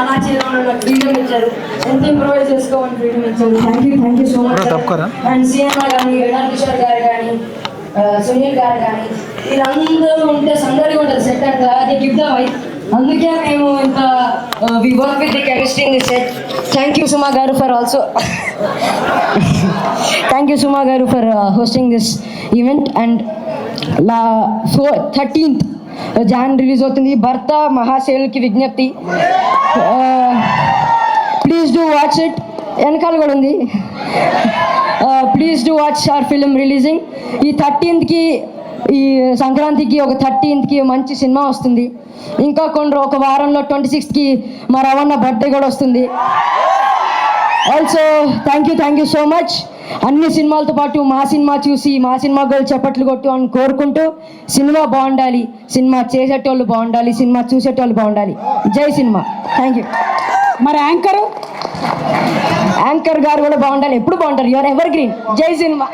అనాచేరులో freedom ఇచ్చారు, ఎంత improvise చేసుకోమని ఫ్రీడమ్ ఇచ్చారు. Thank you so much. And సీఎంఆ కానీ వేదాంత్ కిషోర్ గారు కానీ సునీల్ గారు కానీ వీళ్ళందరూ ఉంటే సందడిగా ఉంటుంది సెట్ అంతా. అది గివ్ ద వైబ్. అందుకే మేము ఇంత we work with the chemistry in the set. Thank you Suma garu for also thank you Suma garu for hosting this event. And 13th Jan release అవుతుంది భర్త మహాశైలుకి విజ్ఞప్తి. Please do watch it. వెనకాల కూడా ఉంది. Please do watch our film releasing. ఈ 13th ఈ సంక్రాంతికి ఒక 13th మంచి సినిమా వస్తుంది. ఇంకా ఒక వారంలో 26th మా రవణ బర్త్డే కూడా వస్తుంది. Also thank you so much. అన్ని సినిమాలతో పాటు మా సినిమా చూసి మా సినిమా గోల్ చప్పట్లు కొట్టు అని కోరుకుంటూ, సినిమా బాగుండాలి, సినిమా చేసేటోళ్ళు బాగుండాలి, సినిమా చూసేటోళ్ళు బాగుండాలి. జై సినిమా. Thank you. మరి యాంకర్ గారు కూడా బాగుండాలి, ఎప్పుడు బాగుంటారు. Your ever green. జై సినిమా.